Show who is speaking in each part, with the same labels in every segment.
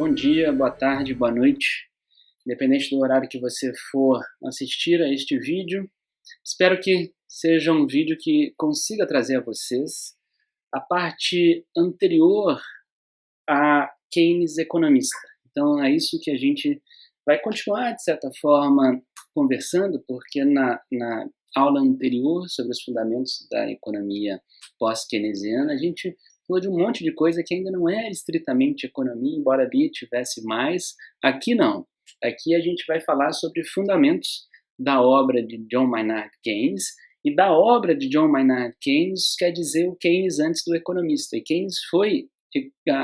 Speaker 1: Bom dia, boa tarde, boa noite, independente do horário que você for assistir a este vídeo. Espero que seja um vídeo que consiga trazer a vocês a parte anterior a Keynes economista. Então é isso que a gente vai continuar, de certa forma, conversando, porque na aula anterior sobre os fundamentos da economia pós-keynesiana, a gente falou de um monte de coisa que ainda não é estritamente economia, embora ali tivesse mais. Aqui não. Aqui a gente vai falar sobre fundamentos da obra de John Maynard Keynes, e da obra de John Maynard Keynes quer dizer o Keynes antes do economista. E Keynes foi,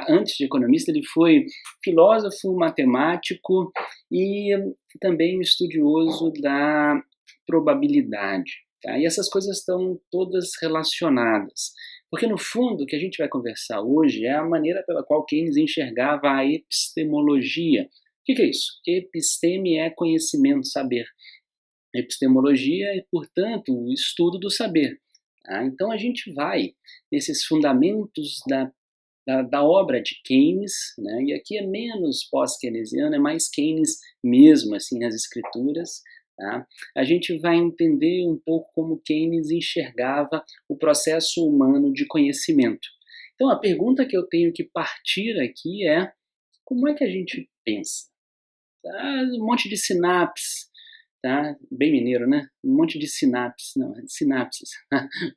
Speaker 1: antes de economista, ele foi filósofo, matemático e também estudioso da probabilidade. Tá? E essas coisas estão todas relacionadas. Porque, no fundo, o que a gente vai conversar hoje é a maneira pela qual Keynes enxergava a epistemologia. O que é isso? Episteme é conhecimento, saber. Epistemologia é, portanto, o estudo do saber. Tá? Então, a gente vai nesses fundamentos da obra de Keynes, né? E aqui é menos pós-keynesiano, é mais Keynes mesmo, assim, nas escrituras. Tá? A gente vai entender um pouco como Keynes enxergava o processo humano de conhecimento. Então, a pergunta que eu tenho que partir aqui é: como é que a gente pensa? Tá? Um monte de sinapses, tá? Bem mineiro, né? Um monte de sinapses, não, sinapses,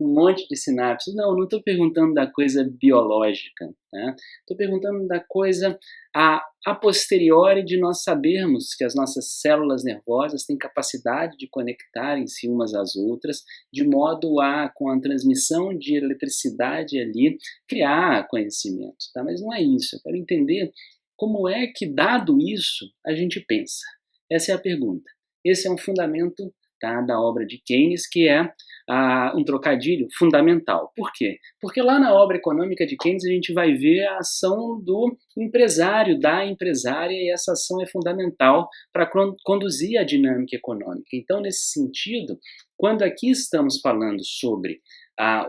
Speaker 1: um monte de sinapses. Não estou perguntando da coisa biológica, tá? Estou perguntando da coisa a posteriori de nós sabermos que as nossas células nervosas têm capacidade de conectarem-se umas às outras, de modo a, com a transmissão de eletricidade ali, criar conhecimento, tá? Mas não é isso. Eu quero entender como é que, dado isso, a gente pensa. Essa é a pergunta. Esse é um fundamento, tá, da obra de Keynes, que é um trocadilho fundamental. Por quê? Porque lá na obra econômica de Keynes a gente vai ver a ação do empresário, da empresária, e essa ação é fundamental para conduzir a dinâmica econômica. Então, nesse sentido, quando aqui estamos falando sobre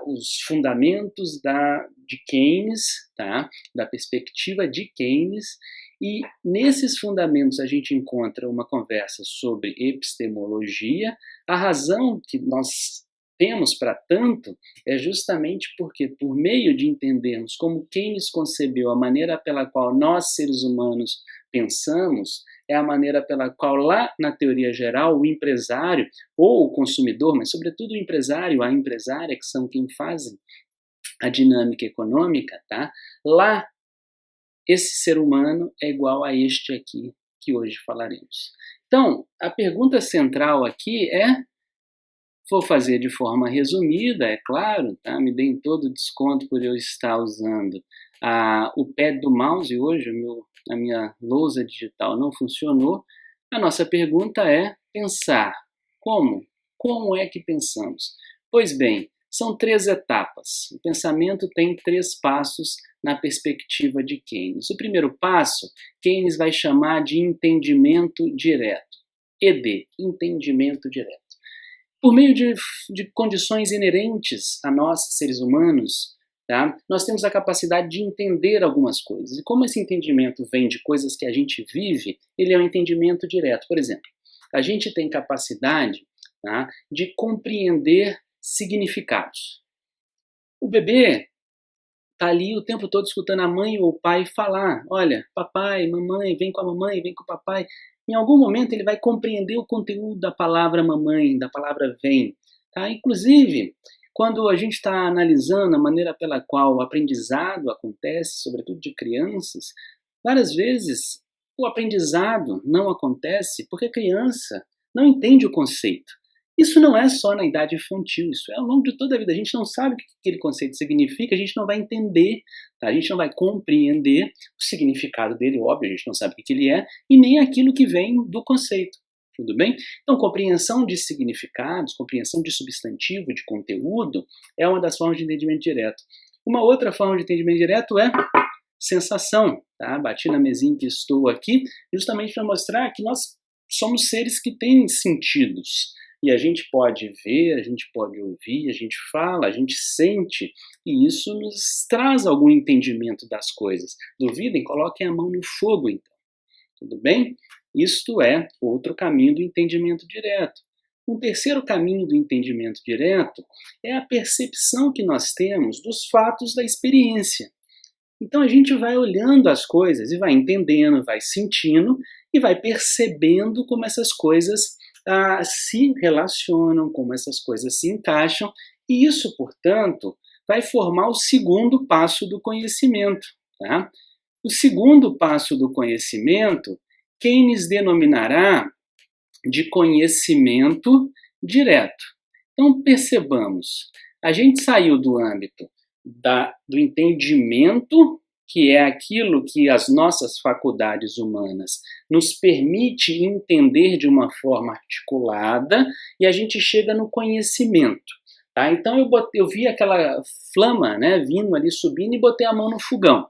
Speaker 1: os fundamentos de Keynes, tá, da perspectiva de Keynes, e nesses fundamentos a gente encontra uma conversa sobre epistemologia. A razão que nós temos para tanto é justamente porque, por meio de entendermos como Keynes concebeu a maneira pela qual nós, seres humanos, pensamos, é a maneira pela qual, lá na teoria geral, o empresário ou o consumidor, mas sobretudo o empresário, a empresária, que são quem fazem a dinâmica econômica, tá? Lá, esse ser humano é igual a este aqui, que hoje falaremos. Então, a pergunta central aqui vou fazer de forma resumida, é claro, tá? Me deem todo o desconto por eu estar usando o pad do mouse hoje, a minha lousa digital não funcionou. A nossa pergunta é pensar. Como? Como é que pensamos? Pois bem, são 3 etapas. O pensamento tem 3 passos na perspectiva de Keynes. O primeiro passo, Keynes vai chamar de entendimento direto. ED, entendimento direto. Por meio de condições inerentes a nós, seres humanos, tá? Nós temos a capacidade de entender algumas coisas. E como esse entendimento vem de coisas que a gente vive, ele é um entendimento direto. Por exemplo, a gente tem capacidade, tá, de compreender significados. O bebê está ali o tempo todo escutando a mãe ou o pai falar: olha, papai, mamãe, vem com a mamãe, vem com o papai. Em algum momento ele vai compreender o conteúdo da palavra mamãe, da palavra vem. Tá? Inclusive, quando a gente está analisando a maneira pela qual o aprendizado acontece, sobretudo de crianças, várias vezes o aprendizado não acontece porque a criança não entende o conceito. Isso não é só na idade infantil, isso é ao longo de toda a vida. A gente não sabe o que aquele conceito significa, a gente não vai entender, tá? A gente não vai compreender o significado dele, óbvio, a gente não sabe o que ele é, e nem aquilo que vem do conceito. Tudo bem? Então, compreensão de significados, compreensão de substantivo, de conteúdo, é uma das formas de entendimento direto. Uma outra forma de entendimento direto é sensação. Tá? Bati na mesinha que estou aqui, justamente para mostrar que nós somos seres que têm sentidos. E a gente pode ver, a gente pode ouvir, a gente fala, a gente sente, e isso nos traz algum entendimento das coisas. Duvidem? Coloquem a mão no fogo, então. Tudo bem? Isto é outro caminho do entendimento direto. Um terceiro caminho do entendimento direto é a percepção que nós temos dos fatos da experiência. Então a gente vai olhando as coisas e vai entendendo, vai sentindo e vai percebendo como essas coisas se relacionam, como essas coisas se encaixam, e isso, portanto, vai formar o segundo passo do conhecimento. Tá? O segundo passo do conhecimento, Keynes denominará de conhecimento direto. Então percebamos, a gente saiu do âmbito do entendimento, que é aquilo que as nossas faculdades humanas nos permite entender de uma forma articulada, e a gente chega no conhecimento. Tá? Então eu vi aquela flama, né, vindo ali, subindo, e botei a mão no fogão,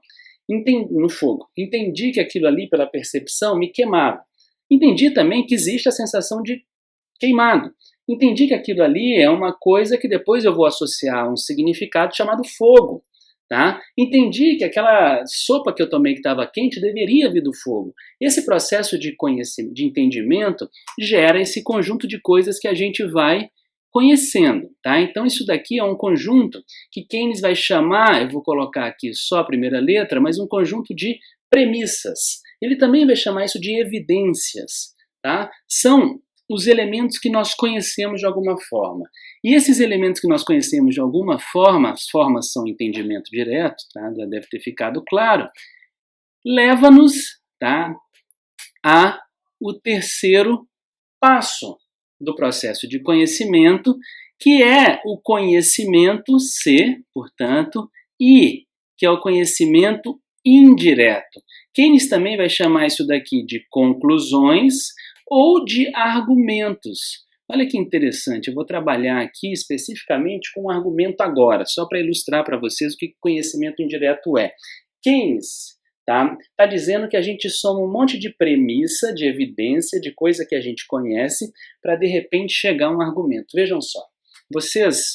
Speaker 1: no fogo. Entendi que aquilo ali, pela percepção, me queimava. Entendi também que existe a sensação de queimado. Entendi que aquilo ali é uma coisa que depois eu vou associar a um significado chamado fogo. Tá? Entendi que aquela sopa que eu tomei que estava quente deveria vir do fogo. Esse processo de entendimento gera esse conjunto de coisas que a gente vai conhecendo. Tá? Então isso daqui é um conjunto que Keynes vai chamar, eu vou colocar aqui só a primeira letra, mas um conjunto de premissas. Ele também vai chamar isso de evidências. Tá? São os elementos que nós conhecemos de alguma forma. E esses elementos que nós conhecemos de alguma forma, as formas são entendimento direto, tá? Já deve ter ficado claro, leva-nos, tá, a o terceiro passo do processo de conhecimento, que é o conhecimento C, portanto, I, que é o conhecimento indireto. Keynes também vai chamar isso daqui de conclusões ou de argumentos. Olha que interessante, eu vou trabalhar aqui especificamente com um argumento agora, só para ilustrar para vocês o que conhecimento indireto é. Keynes tá dizendo que a gente soma um monte de premissa, de evidência, de coisa que a gente conhece, para de repente chegar a um argumento. Vejam só, vocês,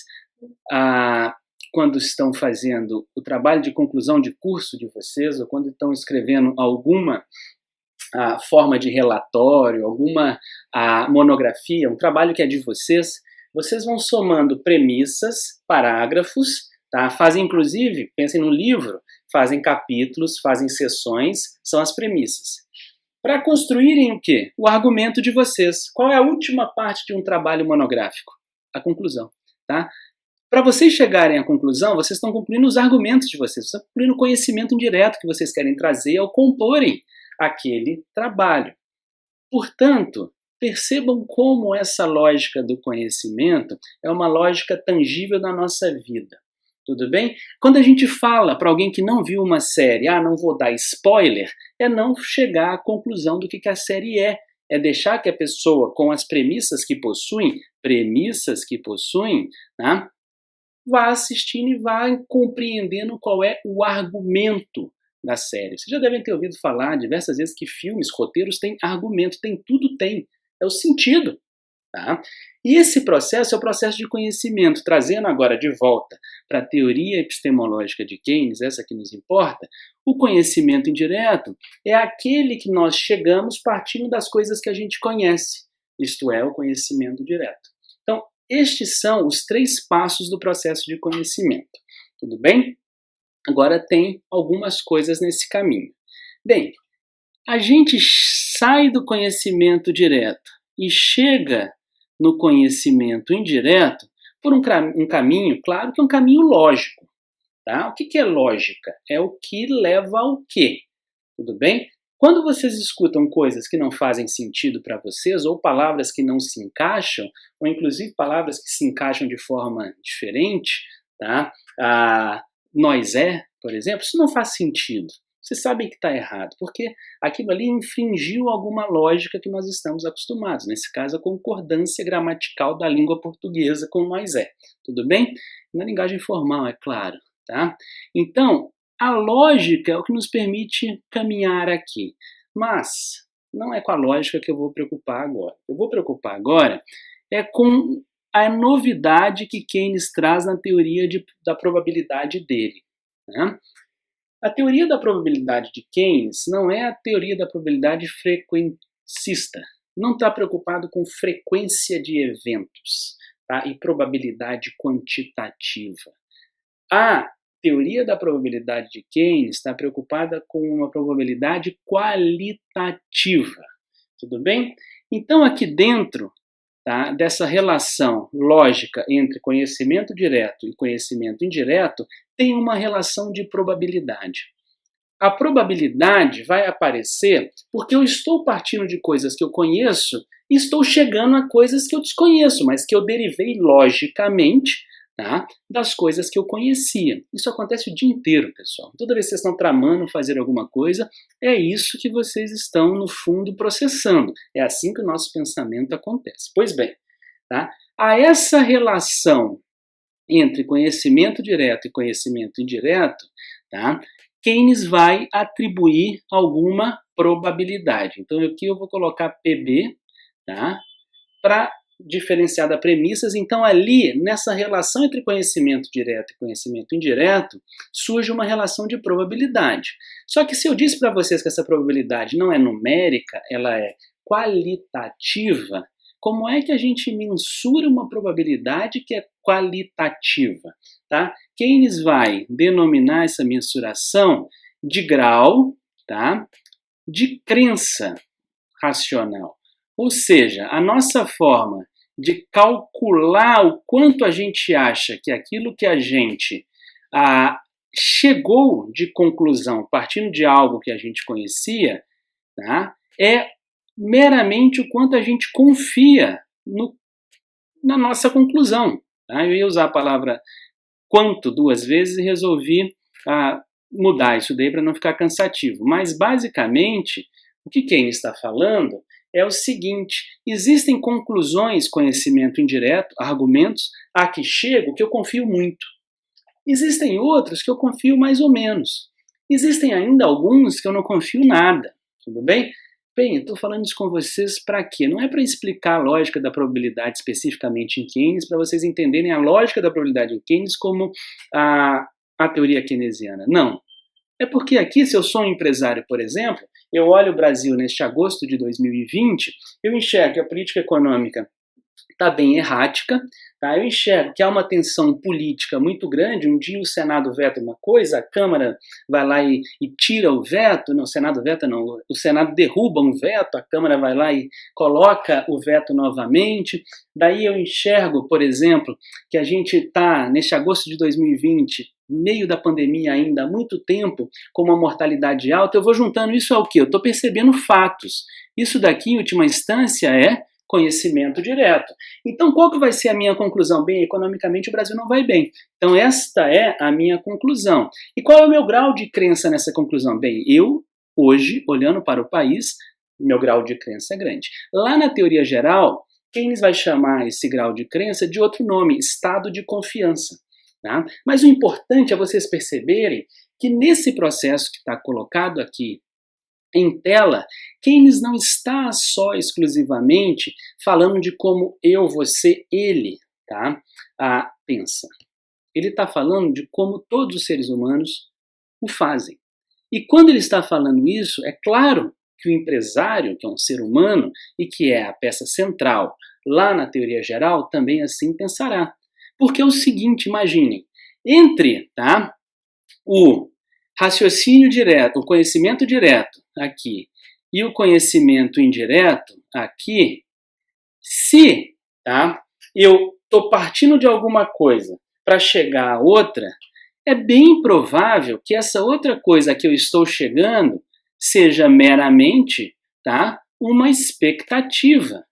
Speaker 1: quando estão fazendo o trabalho de conclusão de curso de vocês, ou quando estão escrevendo alguma forma de relatório, alguma monografia, um trabalho que é de vocês, vocês vão somando premissas, parágrafos, tá? Fazem inclusive, pensem no livro, fazem capítulos, fazem seções, são as premissas. Para construírem o quê? O argumento de vocês. Qual é a última parte de um trabalho monográfico? A conclusão. Tá? Para vocês chegarem à conclusão, vocês estão concluindo os argumentos de vocês, estão concluindo o conhecimento indireto que vocês querem trazer ao comporem aquele trabalho. Portanto, percebam como essa lógica do conhecimento é uma lógica tangível na nossa vida. Tudo bem? Quando a gente fala para alguém que não viu uma série, não vou dar spoiler, é não chegar à conclusão do que a série é. É deixar que a pessoa, com as premissas que possui, né, vá assistindo e vá compreendendo qual é o argumento da série. Vocês já devem ter ouvido falar diversas vezes que filmes, roteiros têm argumento, tem tudo, tem. É o sentido. Tá? E esse processo é o processo de conhecimento, trazendo agora de volta para a teoria epistemológica de Keynes, essa que nos importa, o conhecimento indireto é aquele que nós chegamos partindo das coisas que a gente conhece, isto é, o conhecimento direto. Então, estes são os 3 passos do processo de conhecimento. Tudo bem? Agora tem algumas coisas nesse caminho. Bem, a gente sai do conhecimento direto e chega no conhecimento indireto por um caminho, claro que é um caminho lógico. Tá? O que é lógica? É o que leva ao quê? Tudo bem? Quando vocês escutam coisas que não fazem sentido para vocês, ou palavras que não se encaixam, ou inclusive palavras que se encaixam de forma diferente, tá? Nós por exemplo, isso não faz sentido. Vocês sabem que está errado, porque aquilo ali infringiu alguma lógica que nós estamos acostumados. Nesse caso, a concordância gramatical da língua portuguesa com nós Tudo bem? Na linguagem formal, é claro. Tá? Então, a lógica é o que nos permite caminhar aqui. Mas não é com a lógica que eu vou preocupar agora. Eu vou preocupar agora é com a novidade que Keynes traz na teoria da probabilidade dele, né? A teoria da probabilidade de Keynes não é a teoria da probabilidade frequencista. Não está preocupado com frequência de eventos, tá? E probabilidade quantitativa. A teoria da probabilidade de Keynes está preocupada com uma probabilidade qualitativa. Tudo bem? Então, aqui dentro, tá, dessa relação lógica entre conhecimento direto e conhecimento indireto, tem uma relação de probabilidade. A probabilidade vai aparecer porque eu estou partindo de coisas que eu conheço e estou chegando a coisas que eu desconheço, mas que eu derivei logicamente, tá, das coisas que eu conhecia. Isso acontece o dia inteiro, pessoal. Toda vez que vocês estão tramando fazer alguma coisa, é isso que vocês estão, no fundo, processando. É assim que o nosso pensamento acontece. Pois bem, tá? A essa relação entre conhecimento direto e conhecimento indireto, tá, Keynes vai atribuir alguma probabilidade. Então aqui eu vou colocar PB, tá, para diferenciar das premissas. Então ali, nessa relação entre conhecimento direto e conhecimento indireto, surge uma relação de probabilidade. Só que se eu disse para vocês que essa probabilidade não é numérica, ela é qualitativa, como é que a gente mensura uma probabilidade que é qualitativa? Tá? Keynes vai denominar essa mensuração de grau, tá, de crença racional. Ou seja, a nossa forma de calcular o quanto a gente acha que aquilo que a gente chegou de conclusão partindo de algo que a gente conhecia, tá, é meramente o quanto a gente confia na nossa conclusão. Tá? Eu ia usar a palavra quanto duas vezes e resolvi mudar isso daí para não ficar cansativo. Mas, basicamente, o que Keynes está falando é o seguinte: existem conclusões, conhecimento indireto, argumentos a que chego que eu confio muito. Existem outros que eu confio mais ou menos. Existem ainda alguns que eu não confio nada. Tudo bem? Bem, eu estou falando isso com vocês para quê? Não é para explicar a lógica da probabilidade especificamente em Keynes, para vocês entenderem a lógica da probabilidade em Keynes como a teoria keynesiana. Não. É porque aqui, se eu sou um empresário, por exemplo, eu olho o Brasil neste agosto de 2020, eu enxergo que a política econômica está bem errática, tá? Eu enxergo que há uma tensão política muito grande. Um dia o Senado veta uma coisa, a Câmara vai lá e tira o veto, não, o Senado veta não, o Senado derruba um veto, a Câmara vai lá e coloca o veto novamente. Daí eu enxergo, por exemplo, que a gente está, neste agosto de 2020, meio da pandemia ainda, há muito tempo, com uma mortalidade alta. Eu vou juntando isso ao quê? Eu estou percebendo fatos. Isso daqui, em última instância, é conhecimento direto. Então, qual que vai ser a minha conclusão? Bem, economicamente o Brasil não vai bem. Então, esta é a minha conclusão. E qual é o meu grau de crença nessa conclusão? Bem, eu, hoje, olhando para o país, meu grau de crença é grande. Lá na teoria geral, Keynes vai chamar esse grau de crença de outro nome, estado de confiança. Tá? Mas o importante é vocês perceberem que nesse processo que está colocado aqui em tela, Keynes não está só exclusivamente falando de como eu, você, ele, tá, pensa. Ele está falando de como todos os seres humanos o fazem. E quando ele está falando isso, é claro que o empresário, que é um ser humano e que é a peça central lá na teoria geral, também assim pensará. Porque é o seguinte, imaginem, entre, tá, o raciocínio direto, o conhecimento direto aqui e o conhecimento indireto aqui, se, tá, eu estou partindo de alguma coisa para chegar a outra, é bem provável que essa outra coisa que eu estou chegando seja meramente, tá, uma expectativa.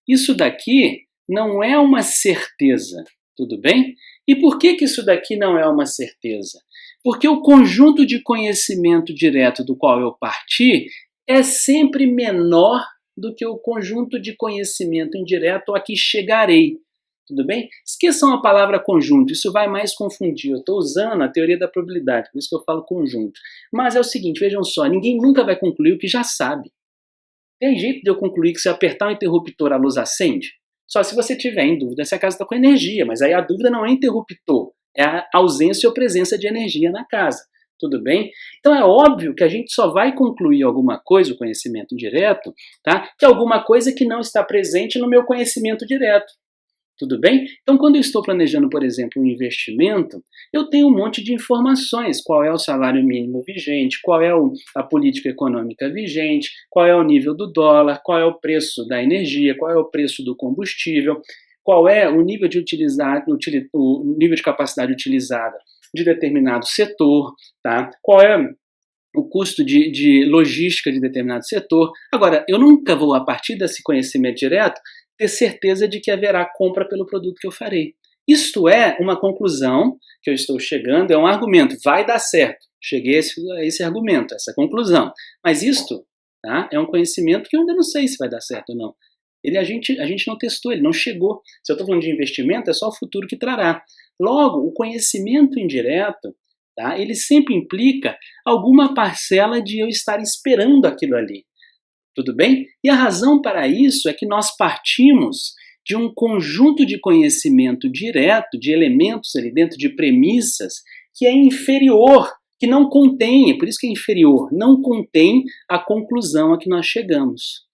Speaker 1: Isso daqui não é uma certeza, tudo bem? E por que isso daqui não é uma certeza? Porque o conjunto de conhecimento direto do qual eu parti é sempre menor do que o conjunto de conhecimento indireto a que chegarei. Tudo bem? Esqueçam a palavra conjunto, isso vai mais confundir. Eu estou usando a teoria da probabilidade, por isso que eu falo conjunto. Mas é o seguinte, vejam só, ninguém nunca vai concluir o que já sabe. Tem jeito de eu concluir que se eu apertar o interruptor a luz acende? Só se você tiver em dúvida se a casa está com energia, mas aí a dúvida não é interruptor, é a ausência ou presença de energia na casa. Tudo bem? Então é óbvio que a gente só vai concluir alguma coisa, o conhecimento direto, tá? Que é alguma coisa que não está presente no meu conhecimento direto. Tudo bem? Então, quando eu estou planejando, por exemplo, um investimento, eu tenho um monte de informações. Qual é o salário mínimo vigente, qual é a política econômica vigente, qual é o nível do dólar, qual é o preço da energia, qual é o preço do combustível, qual é o nível de o nível de capacidade utilizada de determinado setor, tá? Qual é o custo de logística de determinado setor. Agora, eu nunca vou, a partir desse conhecimento direto, ter certeza de que haverá compra pelo produto que eu farei. Isto é uma conclusão que eu estou chegando, é um argumento, vai dar certo. Cheguei a esse argumento, a essa conclusão. Mas isto, tá, é um conhecimento que eu ainda não sei se vai dar certo ou não. A gente não testou, ele não chegou. Se eu estou falando de investimento, é só o futuro que trará. Logo, o conhecimento indireto, tá, ele sempre implica alguma parcela de eu estar esperando aquilo ali. Tudo bem? E a razão para isso é que nós partimos de um conjunto de conhecimento direto, de elementos ali dentro, de premissas, que é inferior, que não contém, por isso que é inferior, não contém a conclusão a que nós chegamos.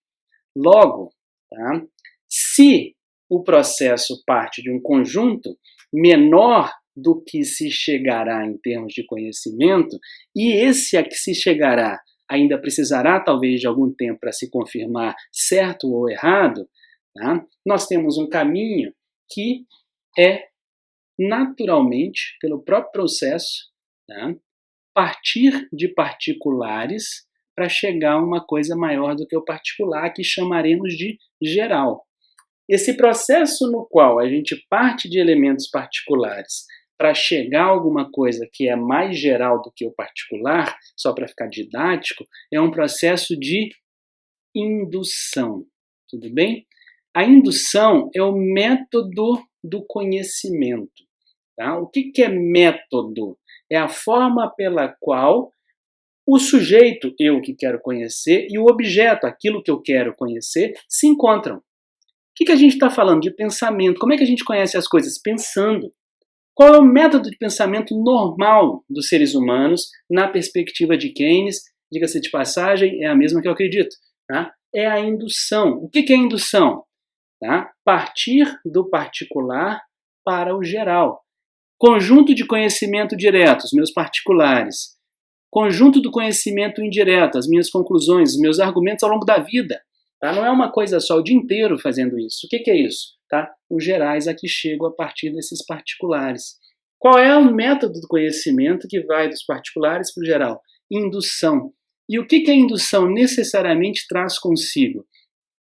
Speaker 1: Logo, tá, se o processo parte de um conjunto menor do que se chegará em termos de conhecimento, e esse a que se chegará ainda precisará talvez de algum tempo para se confirmar certo ou errado, tá? Nós temos um caminho que é naturalmente, pelo próprio processo, tá, partir de particulares para chegar a uma coisa maior do que o particular, que chamaremos de geral. Esse processo no qual a gente parte de elementos particulares para chegar a alguma coisa que é mais geral do que o particular, só para ficar didático, é um processo de indução. Tudo bem? A indução é o método do conhecimento. Tá? O que é método? É a forma pela qual o sujeito, eu que quero conhecer, e o objeto, aquilo que eu quero conhecer, se encontram. O que a gente está falando? De pensamento. Como é que a gente conhece as coisas? Pensando. Qual é o método de pensamento normal dos seres humanos na perspectiva de Keynes? Diga-se de passagem, é a mesma que eu acredito. Tá? É a indução. O que é a indução? Tá? Partir do particular para o geral. Conjunto de conhecimento direto, os meus particulares. Conjunto do conhecimento indireto, as minhas conclusões, os meus argumentos ao longo da vida. Tá? Não é uma coisa só, o dia inteiro fazendo isso. O que é isso? Tá? Os gerais a que chego a partir desses particulares. Qual é o método do conhecimento que vai dos particulares para o geral? Indução. E o que a indução necessariamente traz consigo?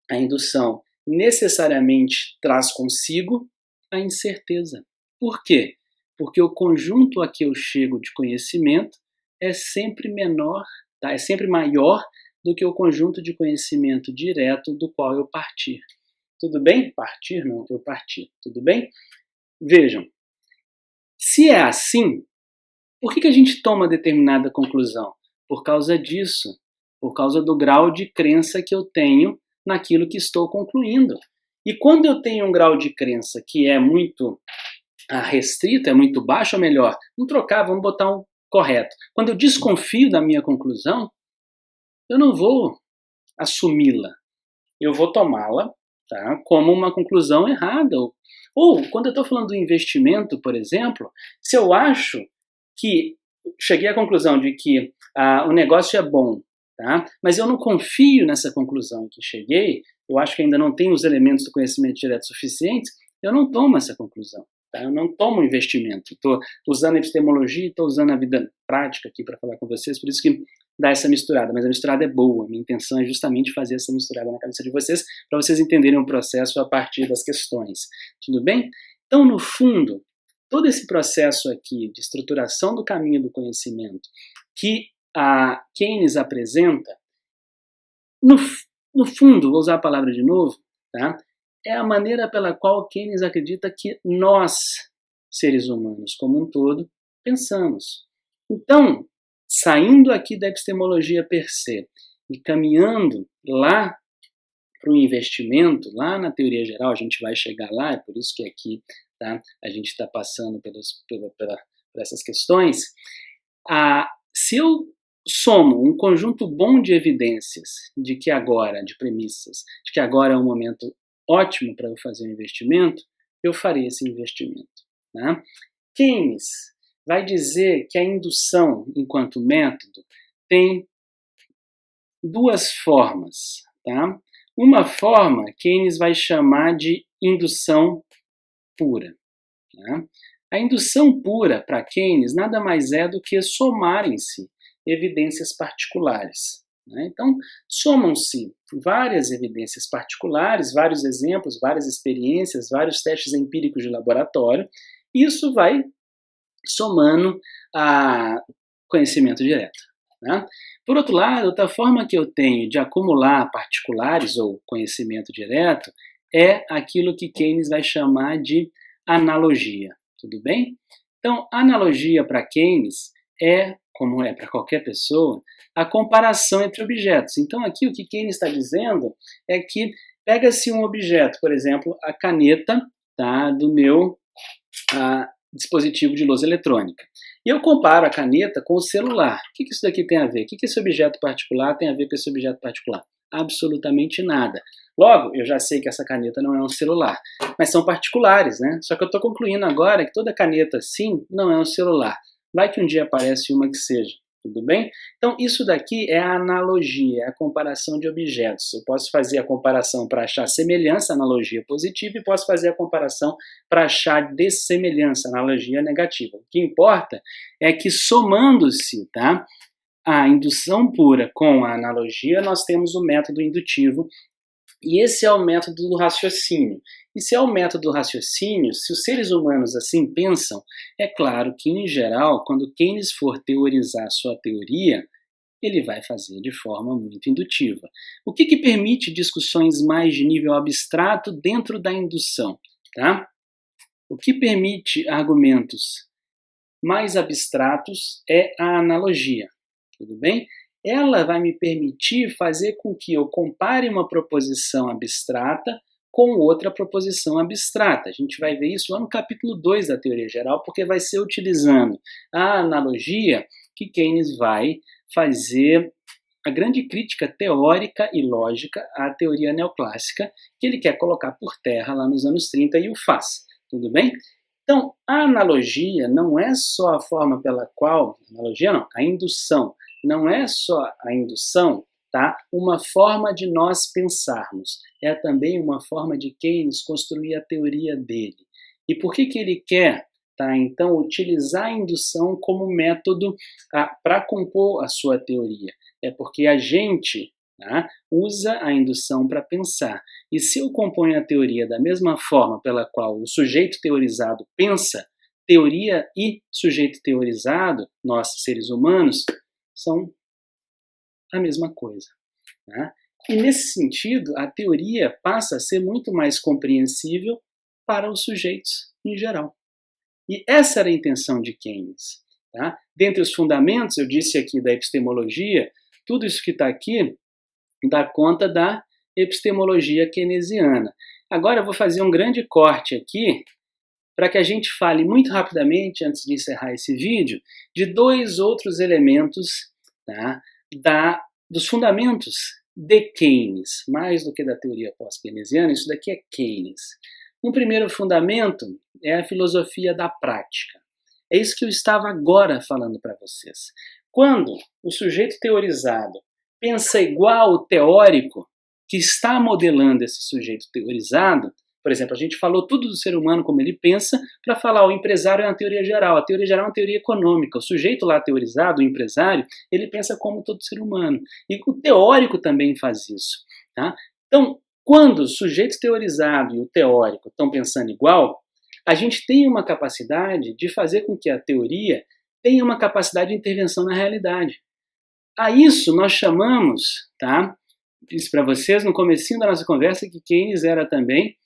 Speaker 1: A indução necessariamente traz consigo a incerteza. Por quê? Porque o conjunto a que eu chego de conhecimento é sempre menor, tá? É sempre maior do que o conjunto de conhecimento direto do qual eu partir. Tudo bem? Partir não, eu partir. Tudo bem? Vejam, se é assim, por que a gente toma determinada conclusão? Por causa disso, por causa do grau de crença que eu tenho naquilo que estou concluindo. E quando eu tenho um grau de crença que é muito restrito, é muito baixo, ou melhor, vamos trocar, vamos botar um correto. Quando eu desconfio da minha conclusão, eu não vou assumi-la, eu vou tomá-la, tá, como uma conclusão errada. Ou quando eu estou falando do investimento, por exemplo, se eu acho que cheguei à conclusão de que o negócio é bom, tá, mas eu não confio nessa conclusão que cheguei, eu acho que ainda não tenho os elementos do conhecimento direto suficientes, eu não tomo essa conclusão. Tá? Eu não tomo investimento. Estou usando a epistemologia e estou usando a vida prática aqui para falar com vocês, por isso que dá essa misturada, mas a misturada é boa. Minha intenção é justamente fazer essa misturada na cabeça de vocês, para vocês entenderem o processo a partir das questões. Tudo bem? Então, no fundo, todo esse processo aqui de estruturação do caminho do conhecimento que a Keynes apresenta, no fundo, vou usar a palavra de novo, tá? É a maneira pela qual Keynes acredita que nós, seres humanos como um todo, pensamos. Então, saindo aqui da epistemologia per se e caminhando lá para o investimento, lá na teoria geral, a gente vai chegar lá, é por isso que aqui tá, a gente está passando por essas questões. Se eu somo um conjunto bom de evidências de premissas, de que agora é um momento ótimo para eu fazer um investimento, eu farei esse investimento. Tá? Keynes vai dizer que a indução, enquanto método, tem duas formas. Tá? Uma forma, Keynes vai chamar de indução pura. Tá? A indução pura, para Keynes, nada mais é do que somarem-se evidências particulares. Né? Então, somam-se várias evidências particulares, vários exemplos, várias experiências, vários testes empíricos de laboratório, e isso vai somando a conhecimento direto. Né? Por outro lado, outra forma que eu tenho de acumular particulares ou conhecimento direto é aquilo que Keynes vai chamar de analogia. Tudo bem? Então, analogia para Keynes é, como é para qualquer pessoa, a comparação entre objetos. Então, aqui o que Keynes está dizendo é que pega-se um objeto, por exemplo, a caneta, tá, do meu dispositivo de luz eletrônica. E eu comparo a caneta com o celular. O que isso daqui tem a ver? O que esse objeto particular tem a ver com esse objeto particular? Absolutamente nada. Logo, eu já sei que essa caneta não é um celular, mas são particulares, né? Só que eu estou concluindo agora que toda caneta, sim, não é um celular. Vai que um dia aparece uma que seja, tudo bem? Então, isso daqui é a analogia, é a comparação de objetos. Eu posso fazer a comparação para achar semelhança, analogia positiva, e posso fazer a comparação para achar dessemelhança, analogia negativa. O que importa é que somando-se, tá, a indução pura com a analogia, nós temos o método indutivo, e esse é o método do raciocínio. E se é o método do raciocínio, se os seres humanos assim pensam, é claro que, em geral, quando Keynes for teorizar sua teoria, ele vai fazer de forma muito indutiva. O que permite discussões mais de nível abstrato dentro da indução? Tá? O que permite argumentos mais abstratos é a analogia. Tudo bem? Ela vai me permitir fazer com que eu compare uma proposição abstrata com outra proposição abstrata. A gente vai ver isso lá no capítulo 2 da teoria geral, porque vai ser utilizando a analogia que Keynes vai fazer a grande crítica teórica e lógica à teoria neoclássica, que ele quer colocar por terra lá nos anos 30 e o faz. Tudo bem? Então, a analogia não é só a forma pela qual... Analogia não, a indução. Não é só a indução, tá? Uma forma de nós pensarmos. É também uma forma de Keynes construir a teoria dele. E por que ele quer, tá, então, utilizar a indução como método para compor a sua teoria? É porque a gente, tá, usa a indução para pensar. E se eu componho a teoria da mesma forma pela qual o sujeito teorizado pensa, teoria e sujeito teorizado, nós seres humanos, são a mesma coisa. Né? E nesse sentido, a teoria passa a ser muito mais compreensível para os sujeitos em geral. E essa era a intenção de Keynes. Tá? Dentre os fundamentos, eu disse aqui da epistemologia, tudo isso que está aqui dá conta da epistemologia keynesiana. Agora eu vou fazer um grande corte aqui para que a gente fale muito rapidamente, antes de encerrar esse vídeo, de dois outros elementos, tá, dos fundamentos de Keynes, mais do que da teoria pós-keynesiana, isso daqui é Keynes. Um primeiro fundamento é a filosofia da prática. É isso que eu estava agora falando para vocês. Quando o sujeito teorizado pensa igual ao teórico que está modelando esse sujeito teorizado, por exemplo, a gente falou tudo do ser humano como ele pensa para falar o empresário é uma teoria geral. A teoria geral é uma teoria econômica. O sujeito lá teorizado, o empresário, ele pensa como todo ser humano. E o teórico também faz isso. Tá? Então, quando o sujeito teorizado e o teórico estão pensando igual, a gente tem uma capacidade de fazer com que a teoria tenha uma capacidade de intervenção na realidade. A isso nós chamamos, tá? Disse para vocês no comecinho da nossa conversa que Keynes era também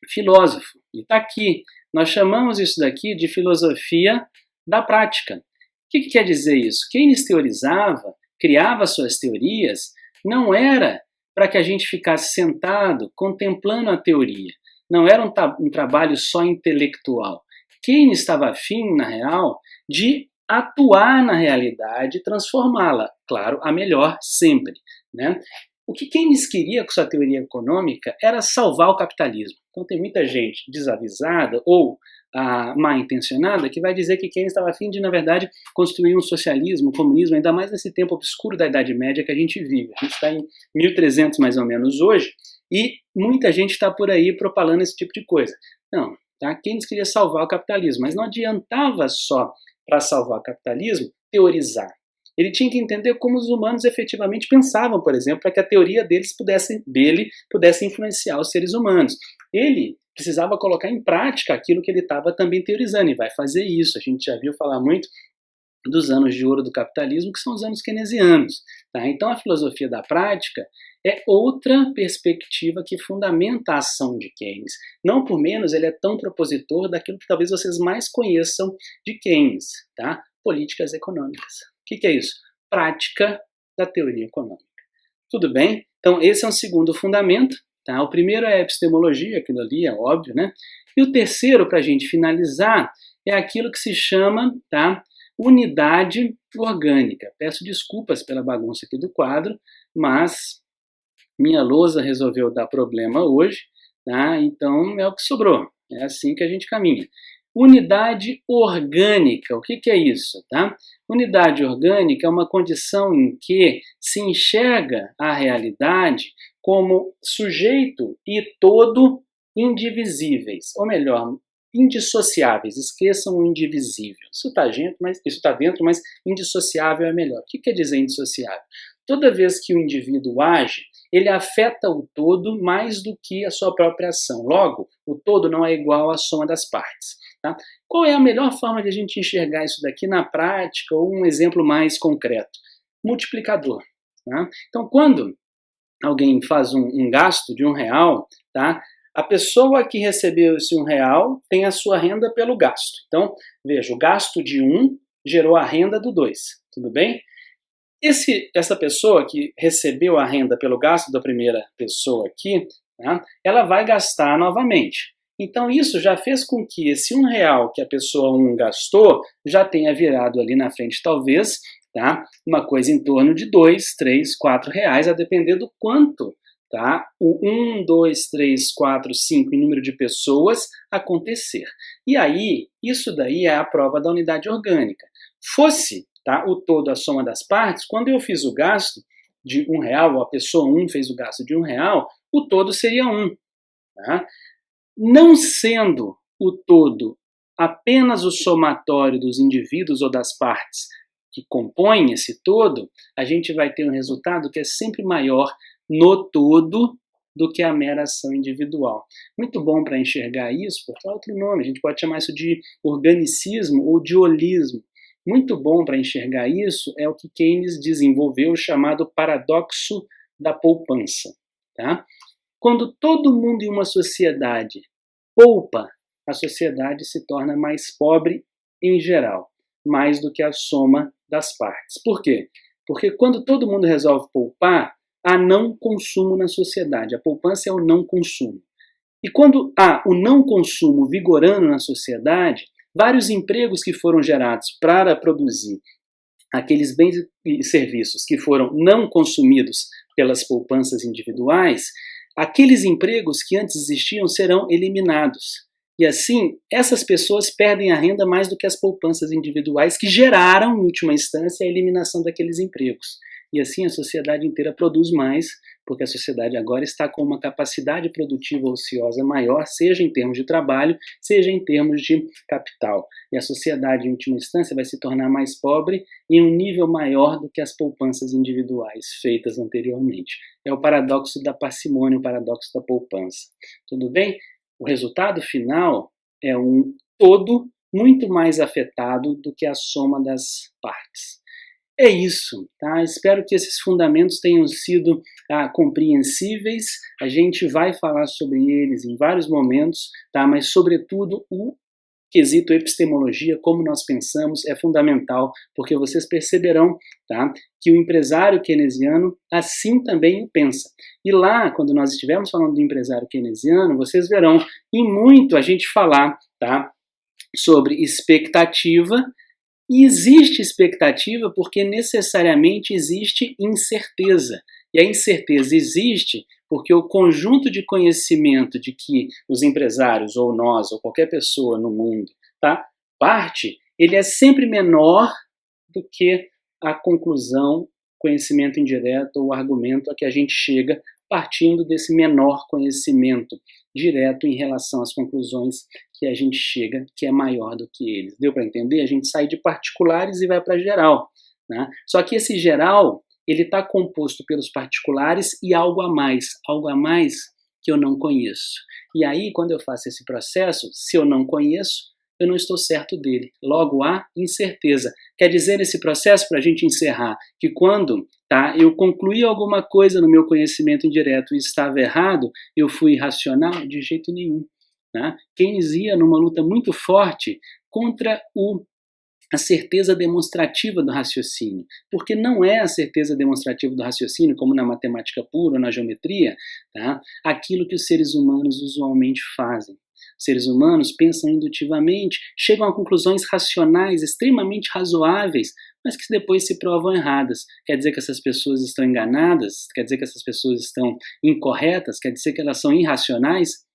Speaker 1: filósofo. E está aqui. Nós chamamos isso daqui de filosofia da prática. O que quer dizer isso? Keynes teorizava, criava suas teorias, não era para que a gente ficasse sentado contemplando a teoria. Não era um trabalho só intelectual. Keynes estava afim, na real, de atuar na realidade e transformá-la, claro, a melhor sempre, né? O que Keynes queria com sua teoria econômica era salvar o capitalismo. Então tem muita gente desavisada ou mal intencionada que vai dizer que Keynes estava afim de, na verdade, construir um socialismo, um comunismo, ainda mais nesse tempo obscuro da Idade Média que a gente vive. A gente está em 1300 mais ou menos hoje e muita gente está por aí propalando esse tipo de coisa. Não, tá? Keynes queria salvar o capitalismo, mas não adiantava só para salvar o capitalismo teorizar. Ele tinha que entender como os humanos efetivamente pensavam, por exemplo, para que a teoria dele pudesse influenciar os seres humanos. Ele precisava colocar em prática aquilo que ele estava também teorizando, e vai fazer isso. A gente já viu falar muito dos anos de ouro do capitalismo, que são os anos keynesianos. Tá? Então a filosofia da prática é outra perspectiva que fundamenta a ação de Keynes. Não por menos ele é tão propositor daquilo que talvez vocês mais conheçam de Keynes, tá? Políticas econômicas. O que é isso? Prática da teoria econômica. Tudo bem? Então esse é um segundo fundamento. Tá? O primeiro é a epistemologia, aquilo ali é óbvio, né? E o terceiro, para a gente finalizar, é aquilo que se chama, tá, unidade orgânica. Peço desculpas pela bagunça aqui do quadro, mas minha lousa resolveu dar problema hoje, tá? Então é o que sobrou. É assim que a gente caminha. Unidade orgânica, o que é isso? Tá? Unidade orgânica é uma condição em que se enxerga a realidade como sujeito e todo indivisíveis, ou melhor, indissociáveis. Esqueçam o indivisível. Isso está dentro, mas indissociável é melhor. O que quer dizer indissociável? Toda vez que o indivíduo age, ele afeta o todo mais do que a sua própria ação. Logo, o todo não é igual à soma das partes. Tá? Qual é a melhor forma de a gente enxergar isso daqui na prática, ou um exemplo mais concreto? Multiplicador. Tá? Então, quando alguém faz um gasto de R$1, tá? A pessoa que recebeu esse R$1 tem a sua renda pelo gasto. Então, veja, o gasto de 1 gerou a renda do 2, tudo bem? Essa pessoa que recebeu a renda pelo gasto da primeira pessoa aqui, tá? Ela vai gastar novamente. Então isso já fez com que esse R$1 que a pessoa 1 gastou já tenha virado ali na frente, talvez, tá? Uma coisa em torno de R$2, R$3, R$4, a depender do quanto, tá? O 1, 2, 3, 4, 5 em número de pessoas acontecer. E aí, isso daí é a prova da unidade orgânica. Fosse, tá, o todo a soma das partes, quando eu fiz o gasto de R$1, ou a pessoa 1 fez o gasto de R$1, o todo seria 1. Tá? Não sendo o todo apenas o somatório dos indivíduos ou das partes que compõem esse todo, a gente vai ter um resultado que é sempre maior no todo do que a mera ação individual. Muito bom para enxergar isso, porque é outro nome, a gente pode chamar isso de organicismo ou de holismo. Muito bom para enxergar isso é o que Keynes desenvolveu, chamado paradoxo da poupança. Tá? Quando todo mundo em uma sociedade poupa, a sociedade se torna mais pobre em geral, mais do que a soma das partes. Por quê? Porque quando todo mundo resolve poupar, há não consumo na sociedade. A poupança é o não consumo. E quando há o não consumo vigorando na sociedade, vários empregos que foram gerados para produzir aqueles bens e serviços que foram não consumidos pelas poupanças individuais, aqueles empregos que antes existiam serão eliminados. E assim, essas pessoas perdem a renda mais do que as poupanças individuais que geraram, em última instância, a eliminação daqueles empregos. E assim a sociedade inteira produz mais, porque a sociedade agora está com uma capacidade produtiva ociosa maior, seja em termos de trabalho, seja em termos de capital. E a sociedade, em última instância, vai se tornar mais pobre em um nível maior do que as poupanças individuais feitas anteriormente. É o paradoxo da parcimônia, o paradoxo da poupança. Tudo bem? O resultado final é um todo muito mais afetado do que a soma das partes. É isso, tá? Espero que esses fundamentos tenham sido compreensíveis. A gente vai falar sobre eles em vários momentos, tá? Mas sobretudo o quesito epistemologia, como nós pensamos, é fundamental, porque vocês perceberão, tá, que o empresário keynesiano assim também o pensa. E lá, quando nós estivermos falando do empresário keynesiano, vocês verão em muito a gente falar, tá, sobre expectativa. E existe expectativa porque necessariamente existe incerteza. E a incerteza existe porque o conjunto de conhecimento de que os empresários, ou nós, ou qualquer pessoa no mundo, tá, parte, ele é sempre menor do que a conclusão, conhecimento indireto ou argumento a que a gente chega partindo desse menor conhecimento direto em relação às conclusões que a gente chega, que é maior do que eles. Deu para entender? A gente sai de particulares e vai para geral, né? Só que esse geral, ele está composto pelos particulares e algo a mais que eu não conheço. E aí, quando eu faço esse processo, se eu não conheço, eu não estou certo dele. Logo, há incerteza. Quer dizer, nesse processo, para a gente encerrar, que quando, tá, eu concluí alguma coisa no meu conhecimento indireto e estava errado, eu fui irracional? De jeito nenhum. Tá? Keynes ia numa luta muito forte contra a certeza demonstrativa do raciocínio, porque não é a certeza demonstrativa do raciocínio, como na matemática pura ou na geometria, tá, aquilo que os seres humanos usualmente fazem. Os seres humanos pensam indutivamente, chegam a conclusões racionais extremamente razoáveis, mas que depois se provam erradas. Quer dizer que essas pessoas estão enganadas? Quer dizer que essas pessoas estão incorretas? Quer dizer que elas são irracionais?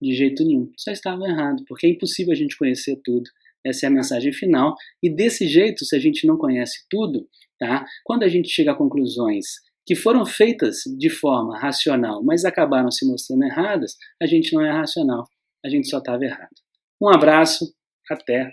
Speaker 1: De jeito nenhum. Só estavam errados, porque é impossível a gente conhecer tudo. Essa é a mensagem final. E desse jeito, se a gente não conhece tudo, tá? Quando a gente chega a conclusões que foram feitas de forma racional, mas acabaram se mostrando erradas, a gente não é racional. A gente só estava errado. Um abraço, até